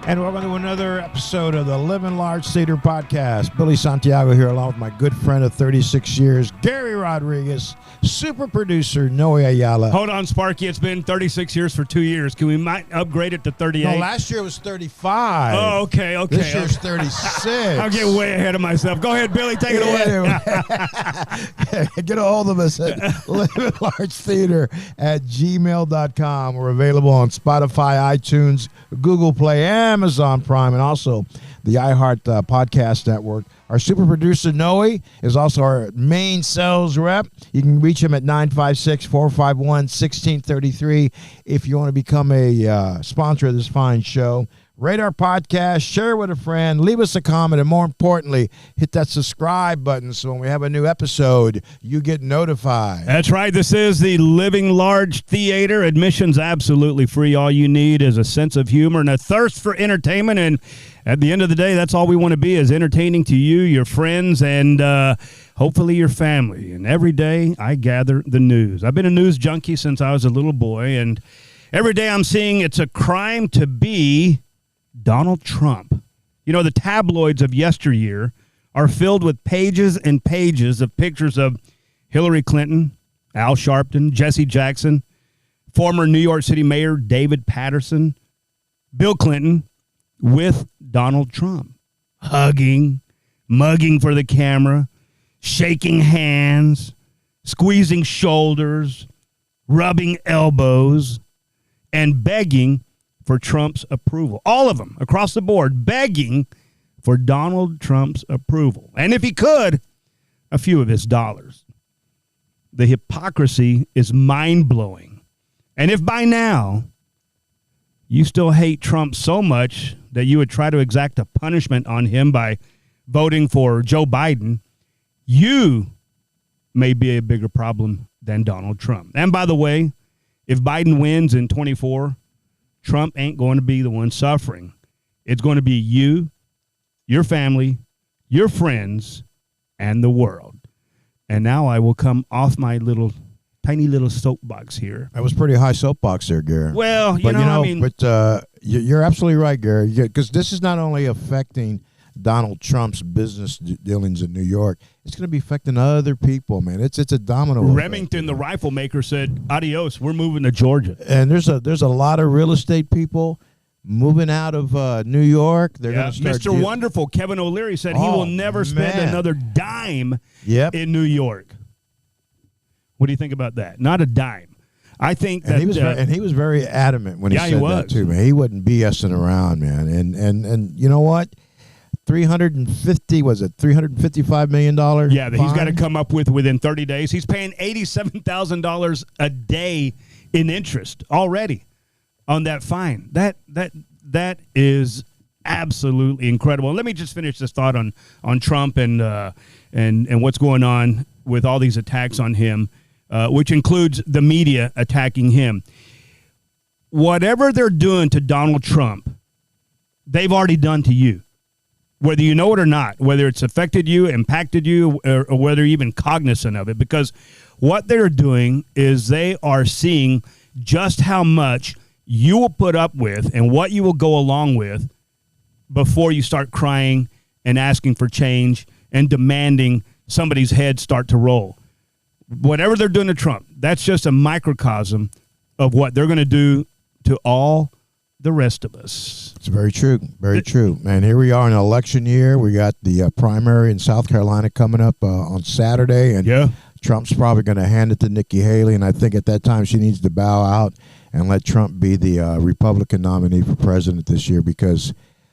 And welcome to another episode of the Living Large Theater Podcast. Billy Santiago here along with my good friend of 36 years, Gary Rodriguez, super producer, Noe Ayala. Hold on, Sparky. It's been 36 years for 2 years. Can we might upgrade it to 38? No, last year was 35. Oh, okay. This year's 36. I'm getting way ahead of myself. Go ahead, Billy. Take it away. Get a hold of us at livinglargetheater@gmail.com. We're available on Spotify, iTunes, Google Play, Amazon Prime, and also the iHeart Podcast Network. Our super producer, Noe, is also our main sales rep. You can reach him at 956-451-1633 if you want to become a sponsor of this fine show. Rate our podcast, share it with a friend, leave us a comment, and more importantly, hit that subscribe button so when we have a new episode, you get notified. That's right. This is the Living Large Theater. Admission's absolutely free. All you need is a sense of humor and a thirst for entertainment. And at the end of the day, that's all we want to be, is entertaining to you, your friends, and hopefully your family. And every day I gather the news. I've been a news junkie since I was a little boy, and every day I'm seeing it's a crime to be Donald Trump. You know, the tabloids of yesteryear are filled with pages and pages of pictures of Hillary Clinton, Al Sharpton, Jesse Jackson, former New York City Mayor David Patterson, Bill Clinton, with Donald Trump, hugging, mugging for the camera, shaking hands, squeezing shoulders, rubbing elbows, and begging for Trump's approval. All of them across the board begging for Donald Trump's approval. And if he could, a few of his dollars. The hypocrisy is mind-blowing. And if by now you still hate Trump so much that you would try to exact a punishment on him by voting for Joe Biden, you may be a bigger problem than Donald Trump. And by the way, if Biden wins in 24, Trump ain't going to be the one suffering. It's going to be you, your family, your friends, and the world. And now I will come off my tiny little soapbox here. That was pretty high soapbox there, Gary. Well, you're absolutely right, Gary, because this is not only affecting Donald Trump's business dealings in New York, it's going to be affecting other people, man. It's a domino effect. Remington, the rifle maker, said, adios, we're moving to Georgia. And there's a lot of real estate people moving out of New York. They're going to start. Mr. Wonderful, Kevin O'Leary, said he will never spend another dime in New York. What do you think about that? Not a dime. I think that he was very adamant when he said that too, man. He wasn't BSing around, man. And you know what? $355 million? Yeah, that he's got to come up with within 30 days. He's paying $87,000 a day in interest already on that fine. That is absolutely incredible. And let me just finish this thought on Trump and what's going on with all these attacks on him, which includes the media attacking him. Whatever they're doing to Donald Trump, they've already done to you. Whether you know it or not, whether it's affected you, impacted you, or whether you're even cognizant of it, because what they're doing is they are seeing just how much you will put up with and what you will go along with before you start crying and asking for change and demanding somebody's head start to roll. Whatever they're doing to Trump, that's just a microcosm of what they're going to do to all the rest of us. It's very true. Very true. Man, here we are in an election year. We got the primary in South Carolina coming up on Saturday. And Trump's probably going to hand it to Nikki Haley. And I think at that time she needs to bow out and let Trump be the Republican nominee for president this year. Because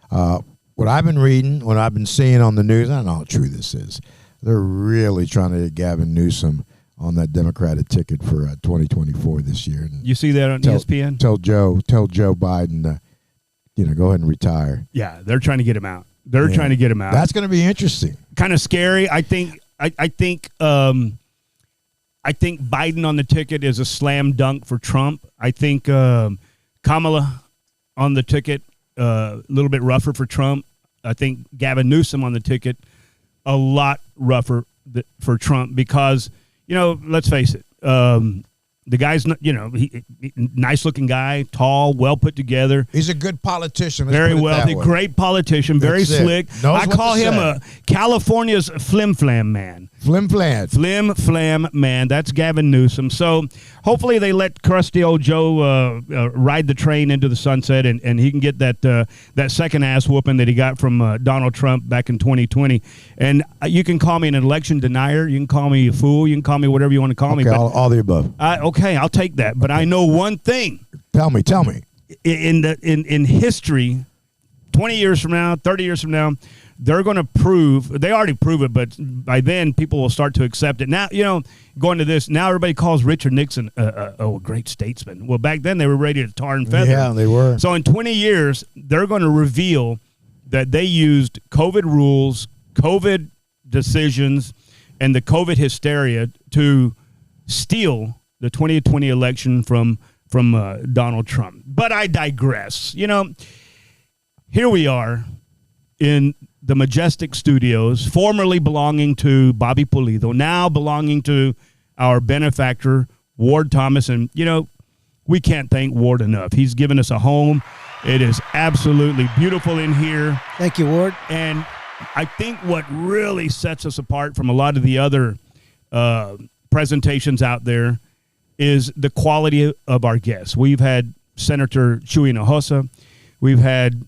what I've been reading, what I've been seeing on the news, I don't know how true this is. They're really trying to get Gavin Newsom on that Democratic ticket for 2024 this year. And you see that on ESPN? Tell Joe Biden to, go ahed and retire. Yeah, they're trying to get him out. Trying to get him out. That's going to be interesting. Kind of scary. I think Biden on the ticket is a slam dunk for Trump. I think Kamala on the ticket a little bit rougher for Trump. I think Gavin Newsom on the ticket a lot rougher for Trump because, let's face it, The guy's, nice looking guy, tall, well put together. He's a good politician. Very wealthy, great politician, very slick. I call him a California's flim flam man. Flim flam man. That's Gavin Newsom. So hopefully they let crusty old Joe ride the train into the sunset, and he can get that second ass whooping that he got from Donald Trump back in 2020. And you can call me an election denier. You can call me a fool. You can call me whatever you want to call me. But all the above. Okay, I'll take that. But I know one thing. Tell me. In history, 20 years from now, 30 years from now, they're going to prove, they already prove it, but by then people will start to accept it. Now, going to this, now everybody calls Richard Nixon a great statesman. Well, back then they were ready to tar and feather. Yeah, they were. So in 20 years, they're going to reveal that they used COVID rules, COVID decisions, and the COVID hysteria to steal the 2020 election from Donald Trump. But I digress. Here we are in the Majestic Studios, formerly belonging to Bobby Pulido, now belonging to our benefactor, Ward Thomas. And, we can't thank Ward enough. He's given us a home. It is absolutely beautiful in here. Thank you, Ward. And I think what really sets us apart from a lot of the other presentations out there is the quality of our guests. We've had Senator Chuy Hinojosa. We've had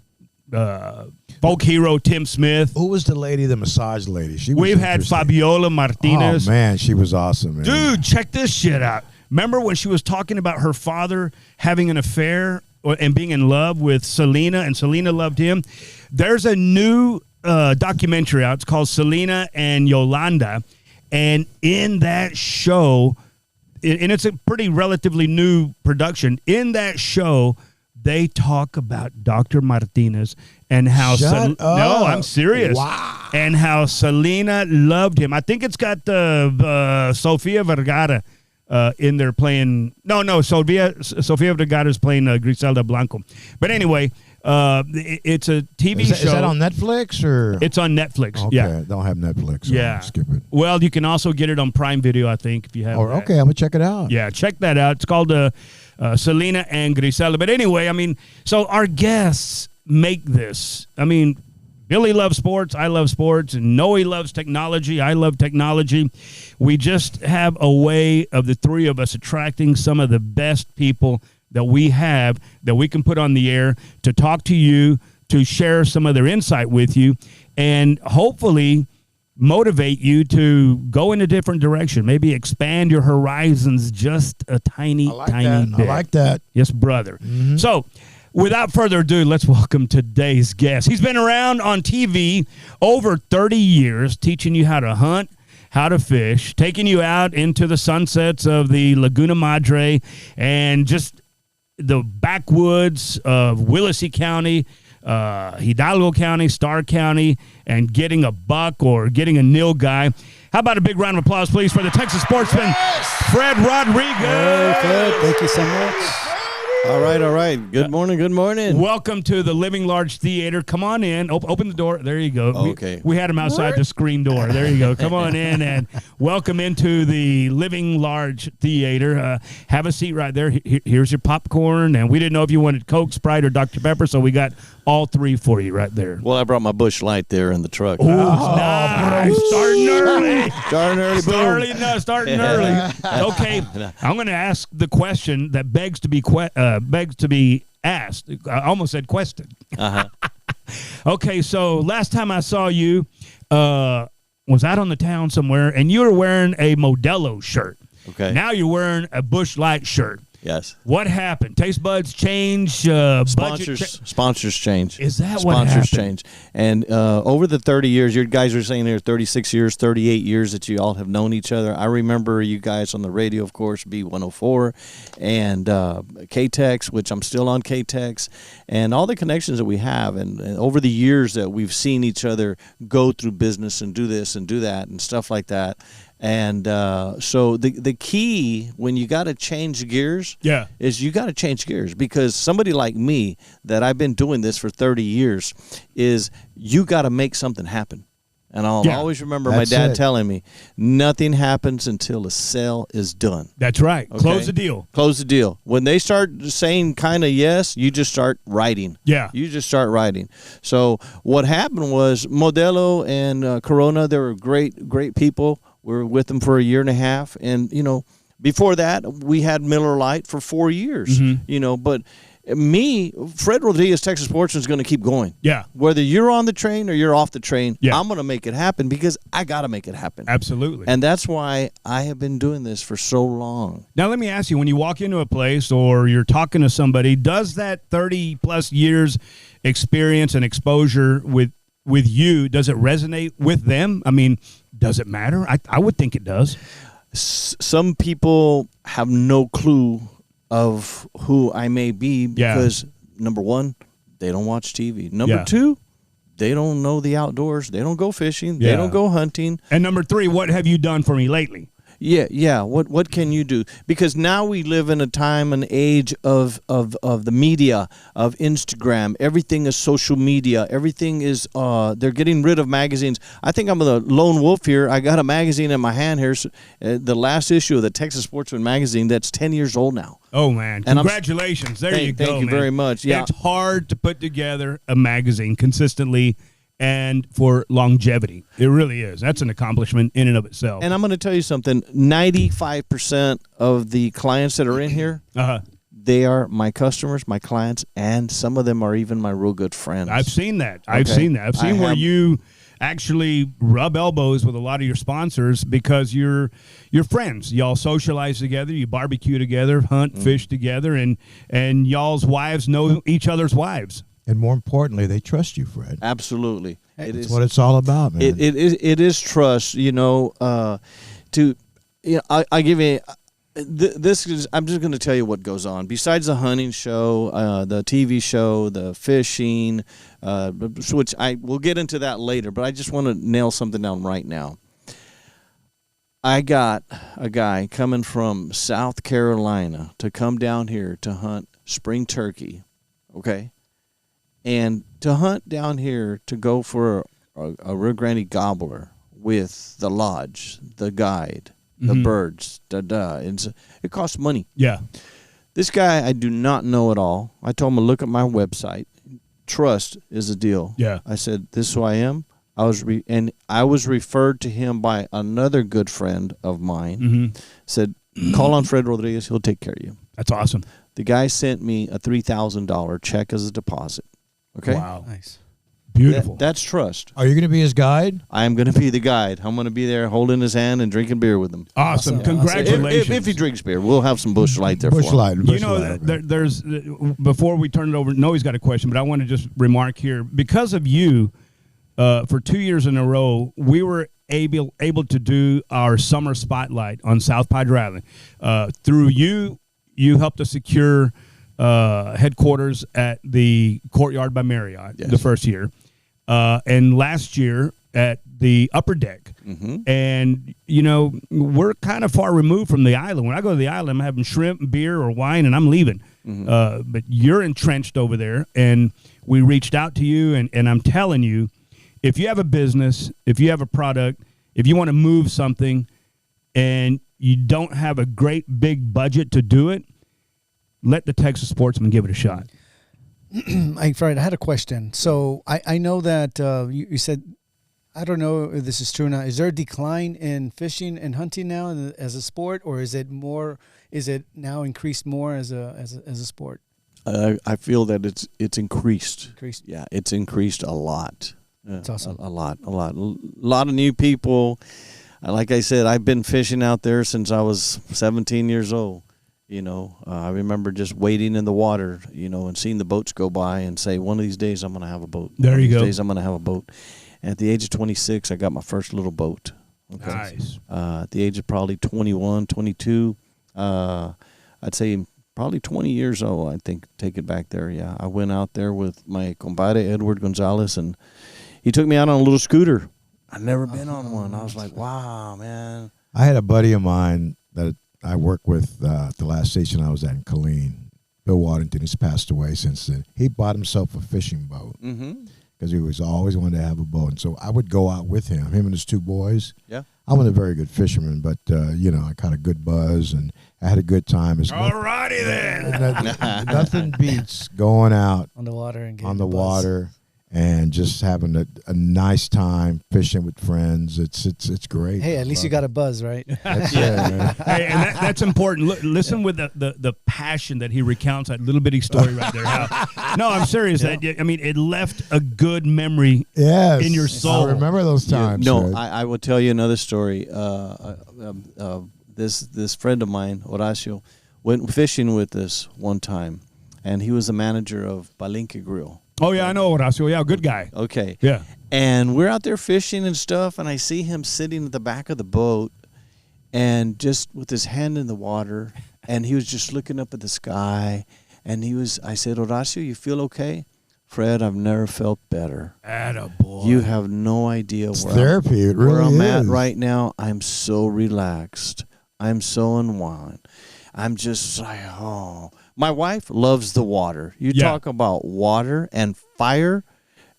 folk hero Tim Smith. Who was the lady, the massage lady? We've had Fabiola Martinez. Oh, man, she was awesome, man. Dude, check this shit out. Remember when she was talking about her father having an affair and being in love with Selena, and Selena loved him? There's a new documentary out. It's called Selena and Yolanda. And in that show, and it's a pretty relatively new production, in that show, they talk about Dr. Martinez and how No, I'm serious. Wow. And how Selena loved him. I think it's got Sofia Vergara in there playing. No, Sofia Vergara is playing Griselda Blanco. But anyway, it's a TV show. Is that on Netflix or? It's on Netflix. Okay, Yeah, don't have Netflix. So yeah. Skip it. Well, you can also get it on Prime Video, I think, if you have. Okay, I'm gonna check it out. Yeah, check that out. It's called Selena and Griselda. But anyway, so our guests make this. Billy loves sports. I love sports. And Noe loves technology. I love technology. We just have a way of the three of us attracting some of the best people that we have that we can put on the air to talk to you, to share some of their insight with you, and hopefully motivate you to go in a different direction, maybe expand your horizons just a tiny bit. I like that. Yes, brother. Mm-hmm. So, without further ado, let's welcome today's guest. He's been around on TV over 30 years, teaching you how to hunt, how to fish, taking you out into the sunsets of the Laguna Madre and just the backwoods of Willacy County, Hidalgo County, Starr County, and getting a buck or getting a nilgai. How about a big round of applause, please, for the Texas sportsman, Fred Rodriguez. Hey, Fred, thank you so much. All right. Good morning. Welcome to the Living Large Theater. Come on in. Open the door. There you go. Okay. We had him outside the screen door. There you go. Come on in and welcome into the Living Large Theater. Have a seat right there. Here's your popcorn. And we didn't know if you wanted Coke, Sprite, or Dr. Pepper, so we got all three for you right there. Well, I brought my Busch Light there in the truck. Oh, nice. Starting early. Starting early. Okay, I'm going to ask the question that begs to be asked. I almost said questioned. Uh-huh. Okay, so last time I saw you was out on the town somewhere, and you were wearing a Modelo shirt. Okay. Now you're wearing a Busch Light shirt. Yes. What happened? Taste buds change? Sponsors change. Is that what happened? Sponsors change. And over the 30 years, you guys are saying there 36 years, 38 years that you all have known each other. I remember you guys on the radio, of course, B104 and KTEX, which I'm still on KTEX, and all the connections that we have. And over the years that we've seen each other go through business and do this and do that and stuff like that. And so the key when you got to change gears is you got to change gears, because somebody like me that I've been doing this for 30 years is you got to make something happen. And I'll always remember my dad telling me, nothing happens until the sale is done. That's right. Okay? Close the deal. Close the deal. When they start saying kind of yes, you just start writing. Yeah. You just start writing. So what happened was Modelo and Corona, they were great people. We were with them for a year and a half. And, before that, we had Miller Lite for 4 years, but Fred Rodriguez, Texas Sportsman, is going to keep going. Yeah. Whether you're on the train or you're off the train, I'm going to make it happen because I got to make it happen. Absolutely. And that's why I have been doing this for so long. Now, let me ask you, when you walk into a place or you're talking to somebody, does that 30-plus years experience and exposure with you, does it resonate with them? I mean, does it matter? I would think it does. Some people have no clue of who I may be because, number one, they don't watch TV. Number two, they don't know the outdoors. They don't go fishing. They don't go hunting. And number three, what have you done for me lately? Yeah. What can you do? Because now we live in a time and age of the media, of Instagram. Everything is social media. Everything is they're getting rid of magazines. I think I'm the lone wolf here. I got a magazine in my hand here, the last issue of the Texas Sportsman magazine that's 10 years old now. Oh, man. Congratulations. There you go, Thank you very much. Yeah. It's hard to put together a magazine consistently and for longevity. It really is. That's an accomplishment in and of itself. And I'm going to tell you something. 95% of the clients that are in here, they are my customers, my clients, and some of them are even my real good friends. I've seen that. I've seen where you actually rub elbows with a lot of your sponsors because you're friends. Y'all socialize together, you barbecue together, hunt, fish together, and y'all's wives know each other's wives. And more importantly, they trust you, Fred. Absolutely. That's what it's all about, man. It is trust, I give you this is, I'm just going to tell you what goes on. Besides the hunting show, the TV show, the fishing, which we'll get into that later, but I just want to nail something down right now. I got a guy coming from South Carolina to come down here to hunt spring turkey, okay? And to hunt down here, to go for a Rio Grande gobbler with the lodge, the guide, the birds, it costs money. Yeah. This guy I do not know at all. I told him to look at my website. Trust is the deal. Yeah. I said, this is who I am. I was referred to him by another good friend of mine. Said, call on Fred Rodriguez. He'll take care of you. That's awesome. The guy sent me a $3,000 check as a deposit. Okay. Wow. Nice. Beautiful. That's trust. Are you going to be his guide? I am going to be the guide. I'm going to be there holding his hand and drinking beer with him. Awesome. Congratulations. If he drinks beer, we'll have some Busch Light there for him. There's before we turn it over, Noe's got a question, but I want to just remark here. Because of you, for 2 years in a row, we were able to do our summer spotlight on South Padre Island. Through you helped us secure headquarters at the Courtyard by Marriott the first year, and last year at the Upper Deck. And we're kind of far removed from the island. When I go to the island, I'm having shrimp, beer, or wine, and I'm leaving. But you're entrenched over there, and we reached out to you, and I'm telling you, if you have a business, if you have a product, if you want to move something, and you don't have a great big budget to do it, let the Texas Sportsman give it a shot. Fred, I had a question. So I know that you said, I don't know if this is true or not. Is there a decline in fishing and hunting now as a sport, or is it now increased more as a sport? I feel that it's increased. Yeah, it's increased a lot. That's awesome. A lot of new people. Like I said, I've been fishing out there since I was 17 years old. I remember just wading in the water, and seeing the boats go by and say, one of these days I'm going to have a boat. There you go. One of these days I'm going to have a boat. And at the age of 26, I got my first little boat. Okay. Nice. At the age of probably 21, 22, I'd say probably 20 years old, I think, take it back there. Yeah, I went out there with my compadre, Edward Gonzalez, and he took me out on a little scooter. I'd never been on one. I was like, wow, man. I had a buddy of mine that I worked with at the last station I was at in Killeen, Bill Waddington. He's passed away since then. He bought himself a fishing boat. because he was always wanted to have a boat. And so I would go out with him and his two boys. Yeah. I wasn't a very good fisherman, but, I caught a good buzz, and I had a good time. All righty then. Nothing beats going out on the water and on the water and just having a nice time fishing with friends. It's great. Hey, at least you got a buzz, right? That's it, man. Hey, and that's important. Listen with the passion that he recounts that little bitty story right there. No, I'm serious. Yeah. It left a good memory in your soul. I remember those times. I will tell you another story. This friend of mine, Horacio, went fishing with us one time, and he was the manager of Palenque Grill. Oh, yeah, I know Horacio. Yeah, good guy. Okay. Yeah. And we're out there fishing and stuff, and I see him sitting at the back of the boat and just with his hand in the water, and he was just looking up at the sky, and I said, Horacio, you feel okay? Fred, I've never felt better. Attaboy. You have no idea where I'm at right now. I'm so relaxed. I'm so unwound. I'm just like, oh. My wife loves the water. You talk about water and fire.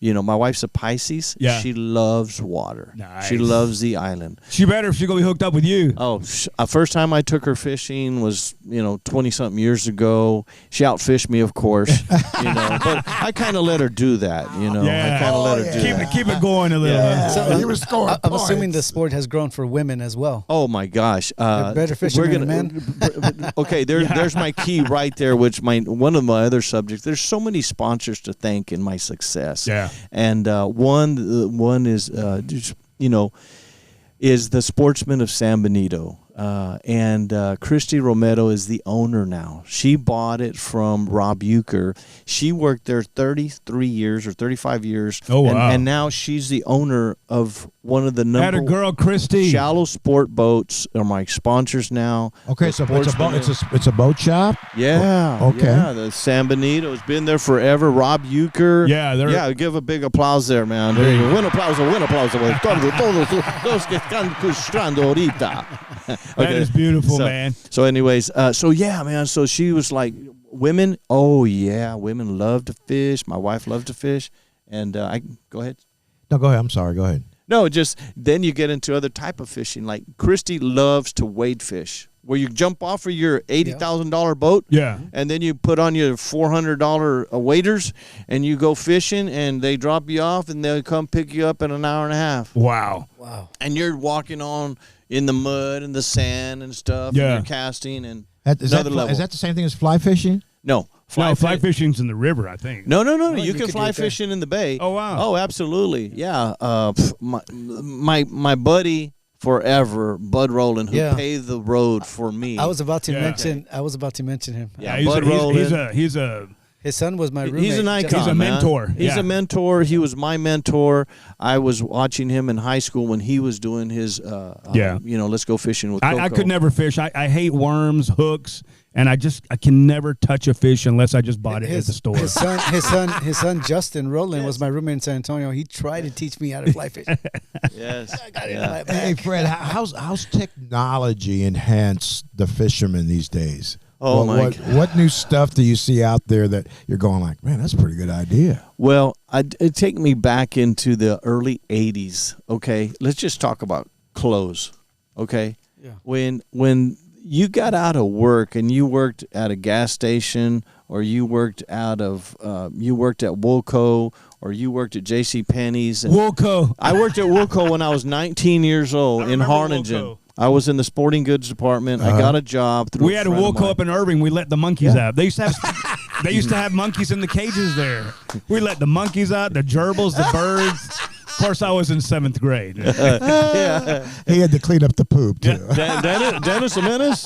My wife's a Pisces. Yeah. She loves water. Nice. She loves the island. She better if she's going to be hooked up with you. Oh, first time I took her fishing was, 20-something years ago. She outfished me, of course, but I kind of let her do that, Yeah. I kind of let her do that. Keep it going a little. Yeah. So, you were scoring I'm assuming points. the sport has grown for women as well. Oh, my gosh. They're better fishermen than men. Okay, there's my key right there, which one of my other subjects. There's so many sponsors to thank in my success. Yeah. And one is, is the Sportsman of San Benito. And Christy Romero is the owner now. She bought it from Rob Euchre. She worked there 33 years or 35 years. Oh, wow. And now she's the owner of one of the Had a girl, Christy. Shallow sport boats are my sponsors now. Okay, so it's a boat shop? Yeah. Okay. Yeah, the San Benito has been there forever. Rob Euchre. Yeah, give a big applause there, man. There you go. Buen aplauso. Todos los que están escuchando ahorita. That is beautiful, man. So anyways, man. So she was like, women, women love to fish. My wife loves to fish. And go ahead. No, go ahead. I'm sorry. Go ahead. No, just then you get into other type of fishing. Like Christy loves to wade fish, where you jump off of your $80,000 boat, and then you put on your $400 waders, and you go fishing, and they drop you off, and they'll come pick you up in an hour and a half. Wow. And you're walking on in the mud and the sand and stuff. Yeah. And you're casting and Is that the same thing as fly fishing? No. Fly fishing's in the river, I think. No. You can fly fishing in the bay. Oh, wow. Oh, absolutely. Yeah. My buddy forever, Bud Rowland, who paved the road for me. I was about to mention him. Yeah, Bud Rowland. He's a His son was my roommate. He's an icon. He's a mentor. He's a mentor. He was my mentor. I was watching him in high school when he was doing his, let's go fishing with Coco. I could never fish. I hate worms, hooks, and I can never touch a fish unless I just bought it at the store. His son Justin Rowland was my roommate in San Antonio. He tried to teach me how to fly fish. Yes. I got it in my back. Hey, Fred, how's technology enhanced the fishermen these days? Oh, what new stuff do you see out there that you're going like, man, that's a pretty good idea? Well, it take me back into the early 80s, okay? Let's just talk about clothes, okay? Yeah. When you got out of work and you worked at a gas station or you worked at Woolco or you worked at JCPenney's. Woolco. I worked at Woolco when I was 19 years old in Harlingen. Woolco. I was in the sporting goods department. I got a job through. We had a Woolco up in Irving. We let the monkeys out. They used to have monkeys in the cages there. We let the monkeys out, the gerbils, the birds. Of course, I was in 7th grade. He had to clean up the poop too. Dennis the Menace.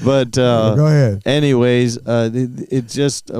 But go ahead. Anyways, it just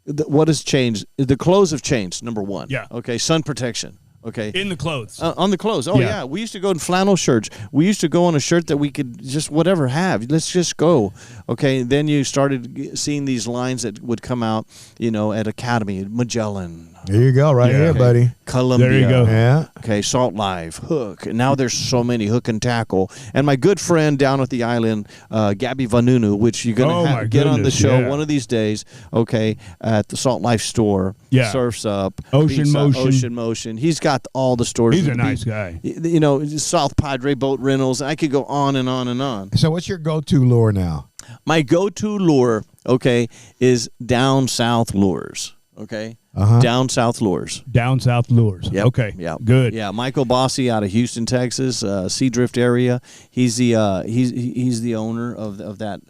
what has changed? The clothes have changed. Number one. Yeah. Okay. Sun protection. Okay. In the clothes. On the clothes. Oh, yeah. We used to go in flannel shirts. We used to go on a shirt that we could just whatever have. Let's just go. Okay. Then you started seeing these lines that would come out, at Academy, Magellan. There you go, right here, buddy. Columbia. There you go. Yeah. Okay, Salt Life, Hook. And now there's so many, Hook and Tackle. And my good friend down at the island, Gabby Vanunu, which you're going to get on the show one of these days, okay, at the Salt Life store. Yeah. Surfs Up. Ocean Motion. Ocean Motion. He's got all the stores. He's a nice guy. You know, South Padre Boat Rentals. I could go on and on and on. So what's your go-to lure now? My go-to lure, okay, is Down South Lures. Okay, Down South Lures. Down South Lures. Yep. Okay. Yeah. Good. Yeah. Michael Bossy out of Houston, Texas, Sea Drift area. He's the he's the owner of that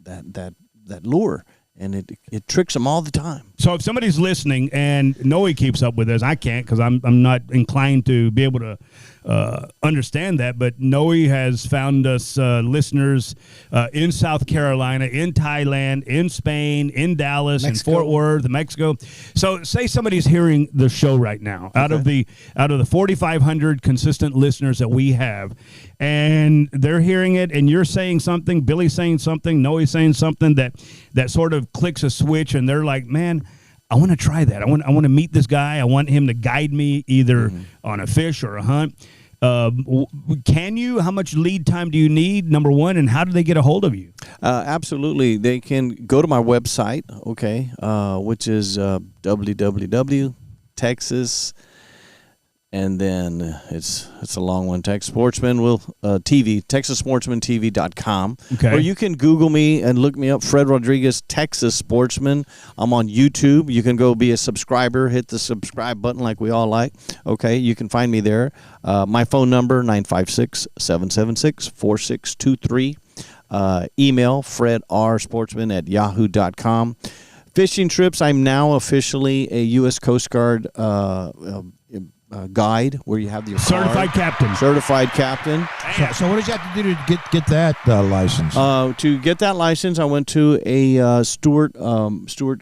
that lure, and it tricks him all the time. So if somebody's listening and Noe keeps up with us, I can't because I'm not inclined to be able to understand that. But Noe has found us listeners in South Carolina, in Thailand, in Spain, in Dallas, Mexico. in Fort Worth, Mexico. So say somebody's hearing the show right now out of the 4,500 consistent listeners that we have, and they're hearing it, and you're saying something, Billy's saying something, Noe's saying something that sort of clicks a switch, and they're like, man, I want to try that. I want to meet this guy. I want him to guide me either on a fish or a hunt. Can you? How much lead time do you need, number one, and how do they get a hold of you? Absolutely. They can go to my website, okay, which is www.texas, and then it's a long one, TexasSportsmanTV.com. Okay. Or you can Google me and look me up, Fred Rodriguez, Texas Sportsman. I'm on YouTube. You can go be a subscriber, hit the subscribe button like we all like. Okay, you can find me there. My phone number, 956-776-4623. Email fredrsportsman@yahoo.com. Fishing trips, I'm now officially a U.S. Coast Guard guide where you have your Certified captain. Certified captain. So what did you have to do to get that license? To get that license, I went to a Stewart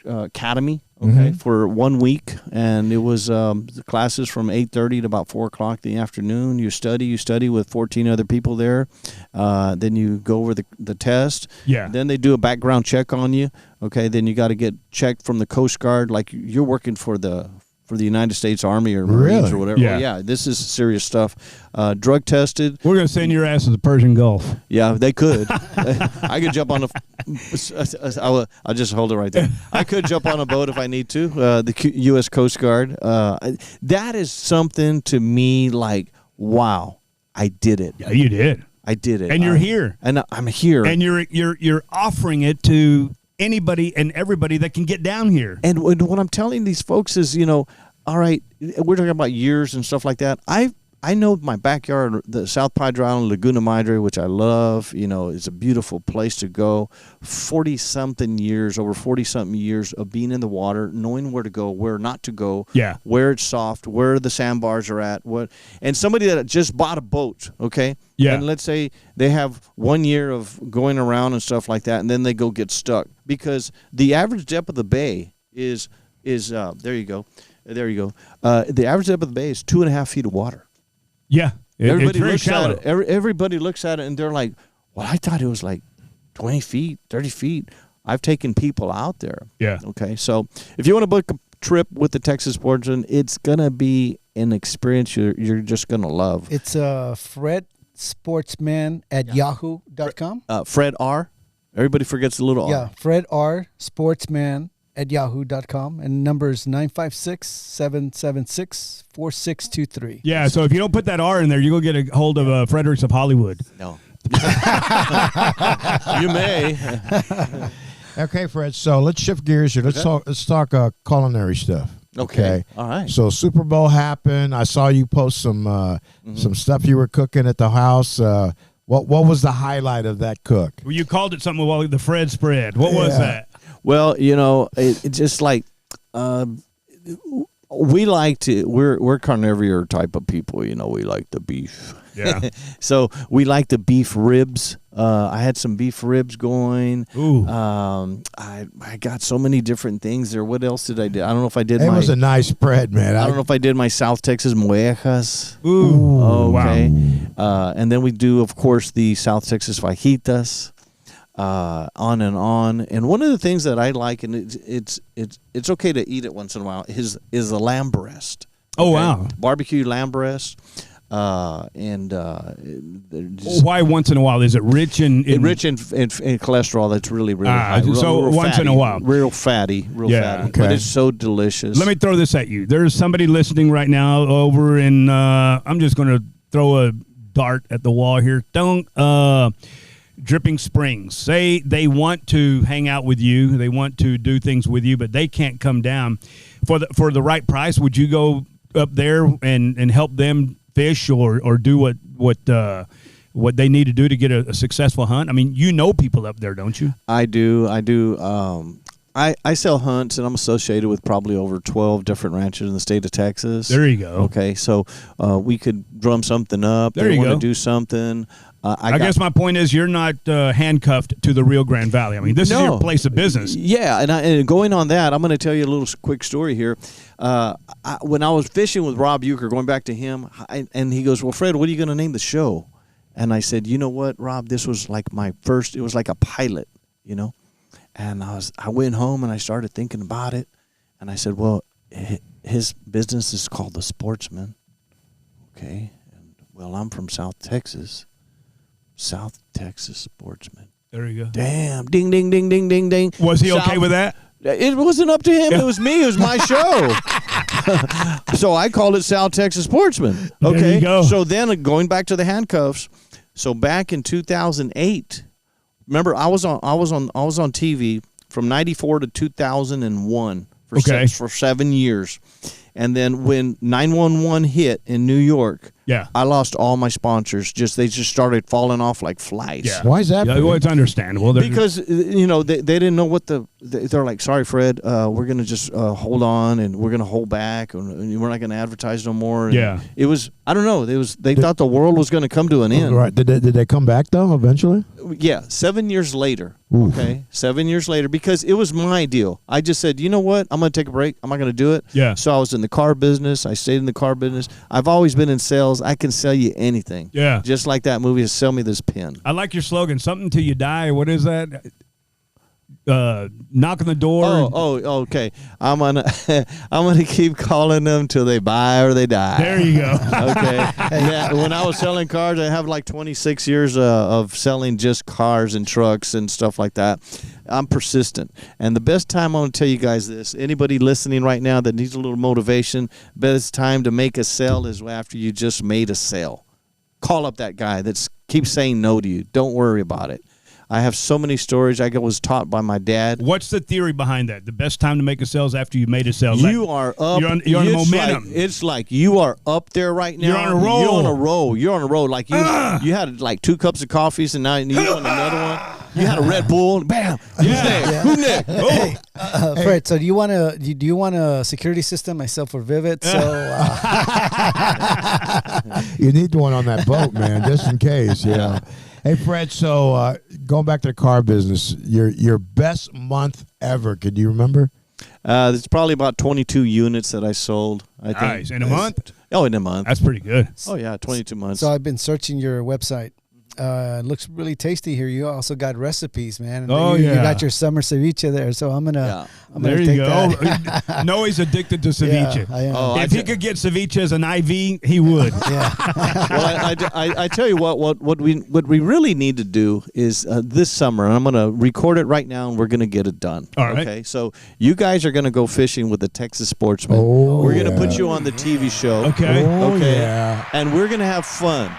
Academy. Okay, for 1 week, and it was the classes from 8:30 to about 4 o'clock in the afternoon. You study with 14 other people there. Then you go over the test. Yeah. Then they do a background check on you. Okay. Then you got to get checked from the Coast Guard, like you're working for the United States Army or Marines or whatever. Yeah. Well, yeah, this is serious stuff. Drug tested. We're going to send your ass to the Persian Gulf. Yeah, they could. I could jump on I'll just hold it right there. I could jump on a boat if I need to. The U.S. Coast Guard. That is something to me like, wow, I did it. Yeah, you did. I did it. And you're here. And I'm here. And you're offering it to anybody and everybody that can get down here. And what I'm telling these folks is, all right, we're talking about years and stuff like that. I know my backyard, the South Padre Island, Laguna Madre, which I love. It's a beautiful place to go. 40-something years of being in the water, knowing where to go, where not to go, where it's soft, where the sandbars are at. And somebody that just bought a boat, okay? Yeah. And let's say they have 1 year of going around and stuff like that, and then they go get stuck. Because the average depth of the bay is there you go. The average depth of the bay is 2.5 feet of water. Yeah, everybody it's very looks shallow. at it. Everybody looks at it, and they're like, well, I thought it was like 20 feet, 30 feet. I've taken people out there. Yeah. Okay, so if you want to book a trip with the Texas Sportsman, it's going to be an experience you're just going to love. It's fredrsportsman at yahoo.com. Fred R. Everybody forgets the little R. Yeah, Fred R. Sportsman at yahoo.com, and number is 956-776-4623. Yeah, so if you don't put that R in there, you're going to get a hold of Fredericks of Hollywood. No. You may. Okay, Fred. So let's shift gears here. Let's talk culinary stuff. Okay. All right. So Super Bowl happened. I saw you post some stuff you were cooking at the house. What was the highlight of that cook? Well, you called it something about the Fred spread. What was that? Well, it's just like we like to. We're carnivore type of people. We like the beef. Yeah. So we like the beef ribs. I had some beef ribs going. Ooh. I got so many different things there. What else did I do? I don't know if I did. It was a nice spread, man. I don't know if I did my South Texas moejas. Ooh. Okay. Wow. And then we do, of course, the South Texas fajitas. on and on. And one of the things that I like, and it's okay to eat it once in a while, is the lamb breast. Oh, wow. Barbecue lamb breast. Why once in a while? Is it rich in cholesterol? That's really high. So once fatty, in a while, real fatty, fatty. Okay. But it's so delicious. Let me throw this at you. There's somebody listening right now over in. I'm just going to throw a dart at the wall here. Dripping Springs. Say they want to hang out with you. They want to do things with you, but they can't come down for the right price. Would you go up there and help them fish or do what they need to do to get a successful hunt? I mean, you know people up there, don't you? I do. I sell hunts, and I'm associated with probably over 12 different ranches in the state of Texas. There you go. Okay, so we could drum something up. There you want go. to do something. I guess my point is you're not handcuffed to the Rio Grande Valley. I mean, this is your place of business. Yeah, and going on that, I'm going to tell you a little quick story here. When I was fishing with Rob Euchre, going back to him, and he goes, well, Fred, what are you going to name the show? And I said, you know what, Rob, this was like my first, it was like a pilot, you know? And I went home and I started thinking about it. And I said, well, his business is called the Sportsman. Okay. And, well, I'm from South Texas. South Texas Sportsman. There you go. Damn. Ding, ding, ding, ding, ding, ding. Was he okay with that? It wasn't up to him. It was me. It was my show. So I called it South Texas Sportsman. Okay. There you go. So then going back to the handcuffs. So back in 2008, remember I was on TV from 94 to 2001 for 7 years. And then when 911 hit in New York, I lost all my sponsors. They just started falling off like flies. Yeah. Why is that? Well, it's understandable. Because they didn't know what they're like. Sorry, Fred. We're gonna just hold on, and we're gonna hold back, and we're not gonna advertise no more. And it was, I don't know. They thought the world was gonna come to an end. Right? Did they come back though eventually? Yeah, 7 years later. Oof. Okay, 7 years later, because it was my deal. I just said, you know what? I'm gonna take a break. I'm not gonna do it. Yeah. So I was in the car business. I stayed in the car business. I've always been in sales. I can sell you anything. Yeah. Just like that movie, Sell Me This Pen. I like your slogan, something till you die. What is that? Knock on the door. Oh, okay. I'm gonna keep calling them till they buy or they die. There you go. Okay. Yeah. When I was selling cars, I have like 26 years of selling just cars and trucks and stuff like that. I'm persistent, and the best time I want to tell you guys this: anybody listening right now that needs a little motivation, best time to make a sale is after you just made a sale. Call up that guy that keeps saying no to you. Don't worry about it. I have so many stories. I was taught by my dad. What's the theory behind that? The best time to make a sale is after you made a sale. You are up. You're on momentum. It's like you are up there right now. You're on a roll. You're on a roll. Like you had like 2 cups of coffees, and now you want another one. You had a Red Bull. Bam. Who's next? Hey, Fred. So do you want a security system? I sell for Vivid. So you need one on that boat, man, just in case. Yeah. Hey, Fred. So going back to the car business, your best month ever. Could you remember? It's probably about 22 units that I sold. I think. Nice. In a month? Oh, in a month. That's pretty good. Oh yeah, 22 months. So I've been searching your website. It looks really tasty here. You also got recipes, man. And you got your summer ceviche there. So I'm gonna there you take go. that. No, he's addicted to ceviche. Yeah, I am. If he could get ceviche as an IV, he would. Yeah. Well, I tell you what we really need to do is this summer, and I'm going to record it right now, and we're going to get it done. All right. Okay. So you guys are going to go fishing with the Texas Sportsman. Oh, we're going to put you on the TV show. Okay. Okay. Yeah. And we're going to have fun.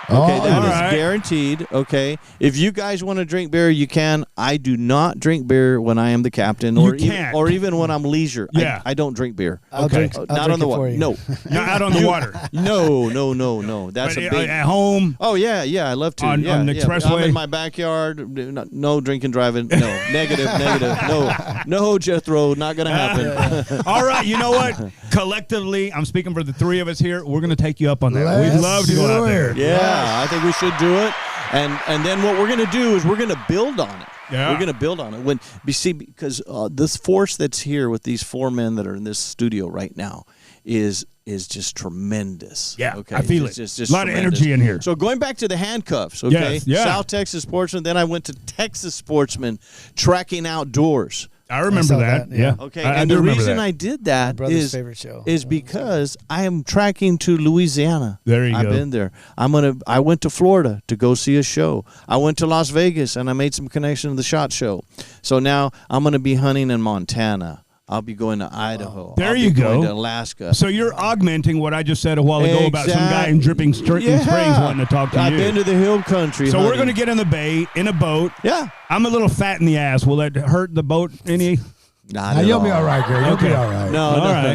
Okay, that is right. guaranteed. Okay, if you guys want to drink beer, you can. I do not drink beer when I am the captain, or even when I'm leisure. Yeah. I don't drink beer. I'll Okay. drink Not on the water. No, Not out on the water. no. That's But a big. at home. Oh yeah, I love to. On the expressway? I'm in my backyard. No drinking, driving. No, negative. No, Jethro, not gonna happen. All right, you know what? Collectively, I'm speaking for the three of us here. We're going to take you up on that. Let's We'd love to go out there. Yeah, I think we should do it. And then what we're going to do is we're going to build on it. Yeah. We're going to build on it. Because this force that's here with these 4 men that are in this studio right now is just tremendous. Yeah, okay? I feel it. Just a lot of energy in here. So going back to the handcuffs, okay? Yes, yeah. South Texas Sportsman, then I went to Texas Sportsman, tracking outdoors. I remember that. Yeah. Okay, I and do the remember reason that. I did that My brother's favorite show. is because I am tracking to Louisiana. There you I've go. been there. I went to Florida to go see a show. I went to Las Vegas and I made some connection to the SHOT Show. So now I'm going to be hunting in Montana. I'll be going to Idaho. There I'll you be go. Going to Alaska. So you're augmenting what I just said a while ago about some guy in Dripping Springs wanting to talk to I've you. been to the hill country. So honey. we're going to get in the bay in a boat. Yeah. I'm a little fat in the ass. Will that hurt the boat any? Not Now, at you'll all. be all right, Greg. You'll be all right.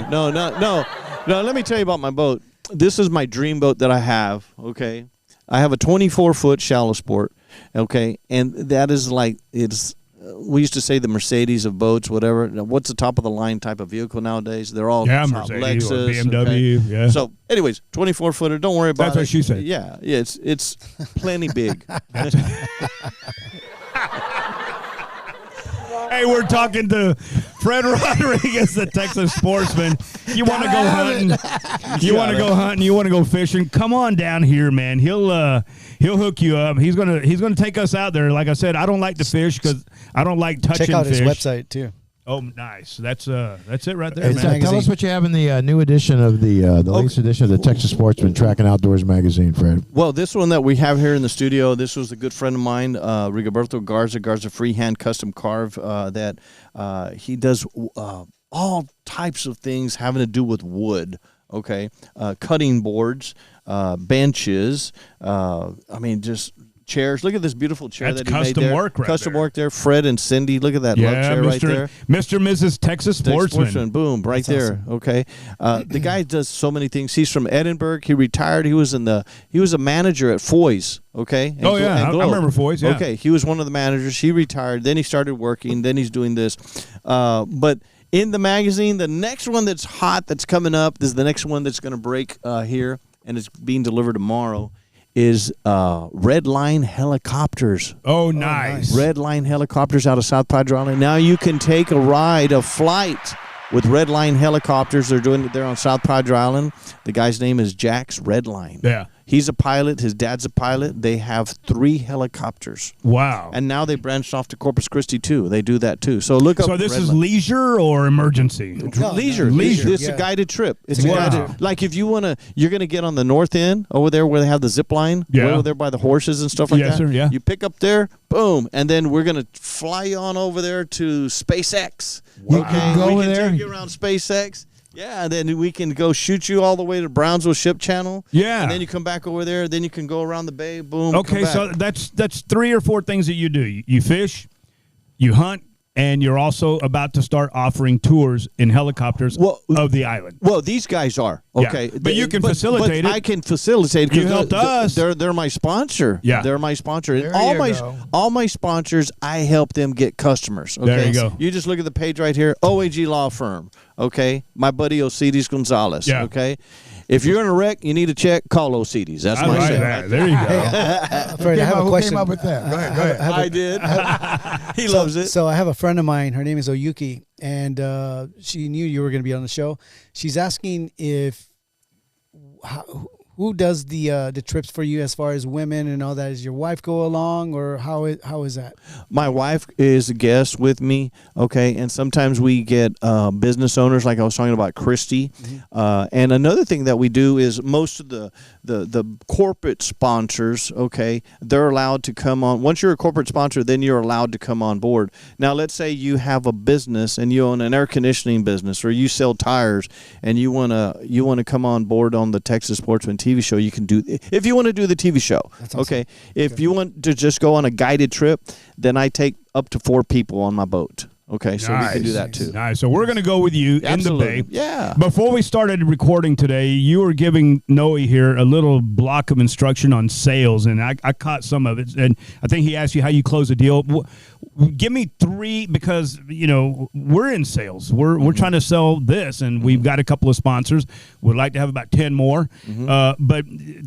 No. Let me tell you about my boat. This is my dream boat that I have. Okay, I have a 24-foot shallow sport. Okay, and that is like it's. We used to say the Mercedes of boats, whatever. Now, what's the top of the line type of vehicle nowadays? They're all top Mercedes Lexus, or BMW. okay? Yeah. So, anyways, 24-footer. Don't worry about it. That's what she said. Yeah, it's plenty big. Hey, we're talking to Fred Rodriguez, the Texas Sportsman. You want to go hunting? You want to go hunting? You want to go fishing? Come on down here, man. He'll hook you up. He's gonna take us out there. Like I said, I don't like to fish because I don't like touching fish. Check out his website too. Oh, nice. That's it right there, Hey, man. tell us what you have in the new edition of the latest edition of the Texas Sportsman Tracking Outdoors magazine, Fred. Well, this one that we have here in the studio, this was a good friend of mine, Rigoberto Garza Freehand Custom Carve, that he does all types of things having to do with wood, okay? Cutting boards, benches, just chairs. Look at this beautiful chair That's that he made custom there. work right Custom there. work there. Fred and Cindy, look at that love chair right there. Mr. and Mrs. Texas Sportsman. Boom, right That's there. awesome. Okay, the guy does so many things. He's from Edinburgh. He retired. He was a manager at Foy's. Okay. Oh yeah, I remember Foy's. Yeah. Okay, he was one of the managers. He retired. Then he started working. Then he's doing this. But in the magazine, the next one that's hot that's coming up is the next one that's going to break here, and it's being delivered tomorrow. Is Red Line Helicopters. Oh, nice. Red Line Helicopters out of South Padre Island. Now you can take a flight with Red Line Helicopters. They're doing it there on South Padre Island. The guy's name is Jack's Red Line. Yeah. He's a pilot. His dad's a pilot. They have 3 helicopters. Wow. And now they branched off to Corpus Christi, too. They do that, too. So look up. So this Red is Line. leisure or emergency? Leisure. This is a guided trip. It's a Wow. guided. Like if you're going to get on the north end over there where they have the zip line, over there by the horses and stuff like Yes, that. sir, yeah. You pick up there, boom, and then we're going to fly you on over there to SpaceX. Wow. Okay, Go we over can there? take you around SpaceX. Yeah, and then we can go shoot you all the way to Brownsville Ship Channel. Yeah. And then you come back over there. Then you can go around the bay. Boom. Okay, so that's 3 or 4 things that you do. You fish, you hunt, and you're also about to start offering tours in helicopters of the island. Well, these guys are. Okay. Yeah. But you can facilitate it. I can facilitate it You because helped us. They're my sponsor. Yeah. They're my sponsor. And There all my sponsors, I help them get customers. Okay? There you go. You just look at the page right here, OAG Law Firm. Okay. My buddy Ocides Gonzalez. Yeah. Okay. If you're in a wreck, you need a check, call Ocides. That's I my like say. that. There you go. Fred, I have a Who question. came up with that? Go ahead. I did. He loves it. So I have a friend of mine. Her name is Oyuki, and she knew you were going to be on the show. She's asking who does the trips for you as far as women and all that? Does your wife go along, or how is that? My wife is a guest with me, okay, and sometimes we get business owners, like I was talking about Christy. And another thing that we do is most of the corporate sponsors, okay, they're allowed to come on. Once you're a corporate sponsor, then you're allowed to come on board. Now, let's say you have a business and you own an air conditioning business, or you sell tires, and you wanna come on board on the Texas Sportsman TV show. You can do, if you want to do the TV show. That's awesome. Okay. If you want to just go on a guided trip, then I take up to 4 people on my boat. Okay, so we can do that too. Nice. So we're going to go with you Absolutely. in the bay. Yeah. Before we started recording today, you were giving Noe here a little block of instruction on sales, and I caught some of it. And I think he asked you how you close a deal. give me 3, because we're in sales. We're trying to sell this, and we've got a couple of sponsors. We'd like to have about 10 more. But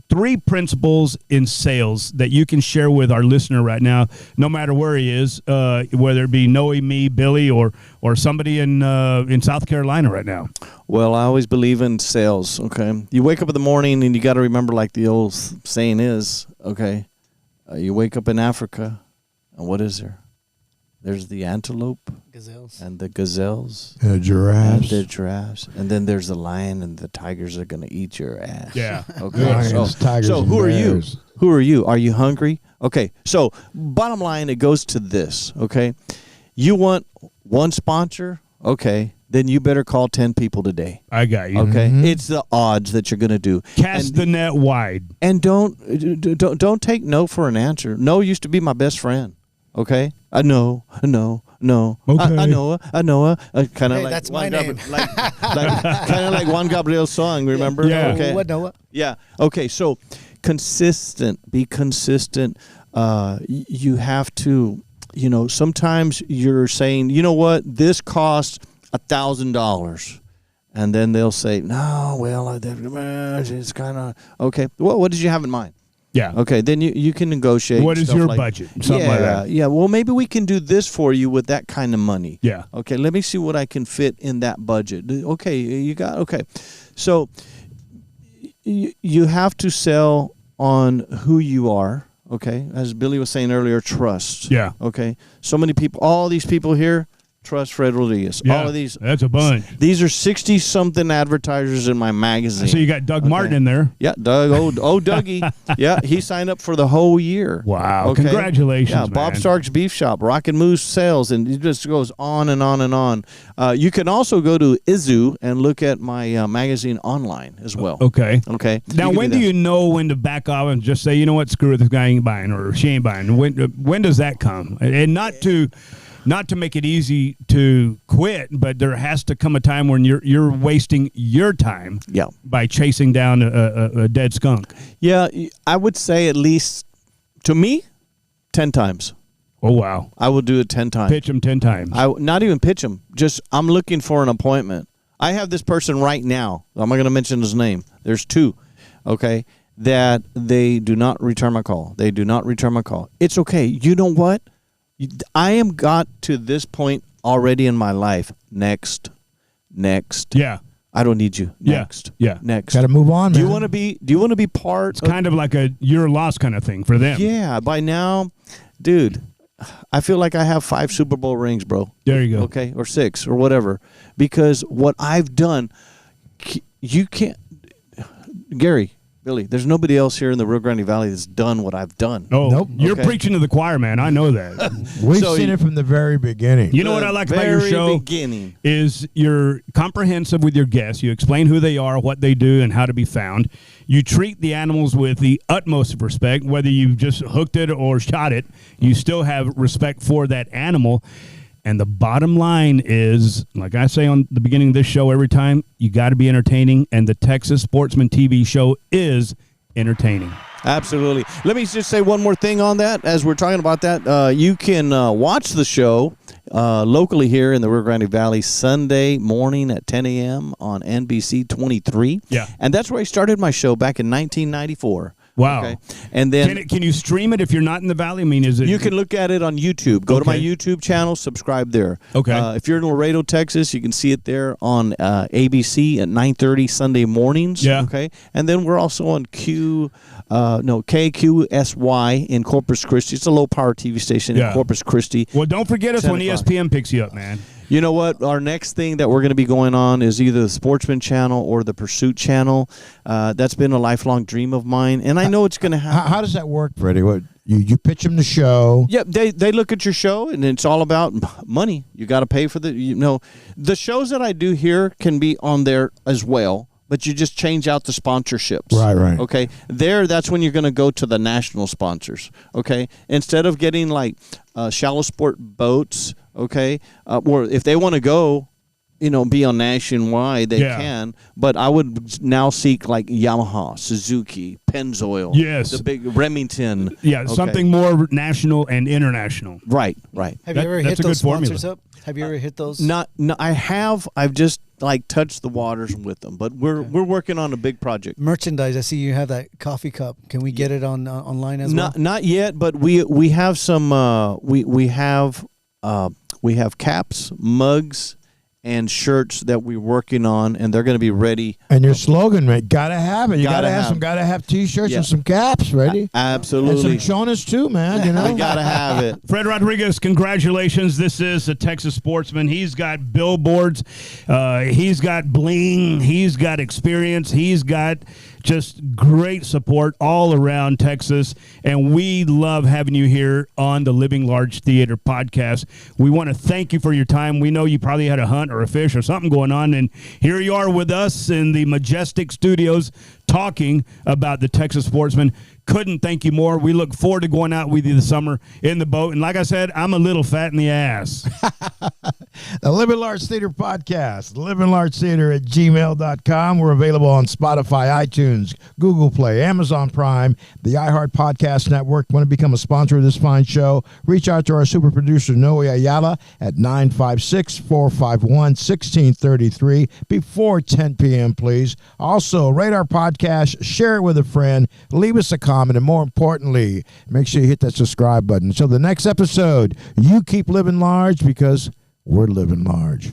3 principles in sales that you can share with our listener right now, no matter where he is, whether it be Noe, me, Billy, or somebody in South Carolina right now. Well, I always believe in sales. Okay, you wake up in the morning and you got to remember, like the old saying is, okay, you wake up in Africa, and what is there? There's the antelope, gazelles, and the gazelles, the giraffes, and the giraffes, and then there's the lion, and the tigers are gonna eat your ass. Yeah. Okay. Lions, tigers, so and who bears. are you? Who are you? Are you hungry? Okay. So bottom line, it goes to this. Okay, you want one sponsor? Okay, then you better call 10 people today. I got you. Okay, it's the odds that you're gonna do. Cast the net wide, and don't take no for an answer. No used to be my best friend. Okay, I know. Okay. I know. Kind of Hey, like that's Juan my name. kind of like Juan Gabriel's song. Remember? Yeah. Okay. What Noah? Yeah. Okay. So consistent. Be consistent. You have to. Sometimes you're saying, you know what, this costs $1,000. And then they'll say, no, well, it's kind of okay. Well, what did you have in mind? yeah. Okay, then you can negotiate. What is stuff your like, budget? Something like that. Yeah. Well, maybe we can do this for you with that kind of money. Yeah. Okay, let me see what I can fit in that budget. Okay, you got okay. So you have to sell on who you are. Okay, as Billy was saying earlier, trust. Yeah. Okay, so many people, all these people here. Trust Fred Rodriguez. Yeah, all of these. That's a bunch. These are 60-something advertisers in my magazine. So you got Doug Martin in there. Yeah, Doug. Dougie. Yeah, he signed up for the whole year. Wow. Okay? Congratulations, Yeah, Bob man. Stark's Beef Shop, Rockin' Moose Sales, and it just goes on and on and on. You can also go to Izu and look at my magazine online as well. Okay. Okay. Now, can when that. do you know when to back off and just say, you know what, screw it, this guy ain't buying or she ain't buying? When does that come? And not to make it easy to quit, but there has to come a time when you're wasting your time by chasing down a dead skunk. Yeah, I would say at least, to me, 10 times. Oh, wow. I will do it 10 times. Pitch them 10 times. Not even pitch them. Just, I'm looking for an appointment. I have this person right now. I'm not going to mention his name. There's 2, okay, that they do not return my call. They do not return my call. It's okay. You know what? I am got to this point already in my life. Next. Yeah. I don't need you. Next. Yeah. Next. Got to move on, man. Do you want to be part? It's kind of like a you're lost kind of thing for them. Yeah. By now, dude, I feel like I have 5 Super Bowl rings, bro. There you go. Okay, or 6 or whatever. Because what I've done, you can't, Gary. Billy, there's nobody else here in the Rio Grande Valley that's done what I've done. Oh, Nope. You're Okay. preaching to the choir, man. I know that. We've So seen it from the very beginning. You know what I like about your Very show beginning. is you're comprehensive with your guests. You explain who they are, what they do, and how to be found. You treat the animals with the utmost of respect. Whether you've just hooked it or shot it, you still have respect for that animal. And the bottom line is, like I say on the beginning of this show every time, you got to be entertaining, and the Texas Sportsman TV show is entertaining. Absolutely. Let me just say one more thing on that. As we're talking about that, you can watch the show locally here in the Rio Grande Valley Sunday morning at 10 a.m. on NBC 23. Yeah. And that's where I started my show back in 1994. Wow. Okay. And then Can you stream it if you're not in the valley? I mean, is it? you can look at it on YouTube. Go to my Okay. YouTube channel, subscribe there. Okay. If you're in Laredo, Texas, you can see it there on ABC at 9:30 Sunday mornings. Yeah. Okay. And then we're also on KQSY in Corpus Christi. It's a low power TV station Yeah. in Corpus Christi. Well, don't forget us 10 when o'clock. ESPN picks you up, man. You know what? Our next thing that we're going to be going on is either the Sportsman channel or the Pursuit channel. That's been a lifelong dream of mine, and I know it's going to happen. How does that work, Freddie? What you pitch them the show? Yeah, they look at your show, and it's all about money. You got to pay for the shows that I do here can be on there as well, but you just change out the sponsorships. Right. Okay, that's when you're going to go to the national sponsors. Okay, instead of getting like shallow sport boats. Okay, or if they want to go be on nationwide, they Yeah. can. But I would now seek like Yamaha, Suzuki, Pennzoil, Yes. the big Remington. Yeah, Okay. something more national and international. Right. Have That- you ever that's hit a good those sponsors formula. up? Have you ever hit those? No, I have. I've just like touched the waters with them, but we're working on a big project. Merchandise. I see you have that coffee cup. Can we get it on online as well? Not yet, but we have some. We have caps, mugs, and shirts that we're working on, and they're going to be ready. And your slogan, man, gotta have it. You Gotta gotta have T-shirts Yeah. and some caps ready. Absolutely. And some Jonas too, man. You know, We gotta have it. Fred Rodriguez, congratulations. This is a Texas Sportsman. He's got billboards. He's got bling. He's got experience. He's got just great support all around Texas. And we love having you here on the Living Large Theater podcast. We want to thank you for your time. We know you probably had a hunt or a fish or something going on. And here you are with us in the Majestic Studios talking about the Texas Sportsman. Couldn't thank you more. We look forward to going out with you this summer in the boat. And like I said, I'm a little fat in the ass. the Living Large Theater podcast, livinglargetheater@gmail.com. We're available on Spotify, iTunes, Google Play, Amazon Prime, the iHeart Podcast Network. Want to become a sponsor of this fine show? Reach out to our super producer, Noe Ayala, at 956-451-1633 before 10 p.m., please. Also, rate our podcast, share it with a friend, leave us a comment, and more importantly, make sure you hit that subscribe button. Until the next episode, you keep living large because we're living large.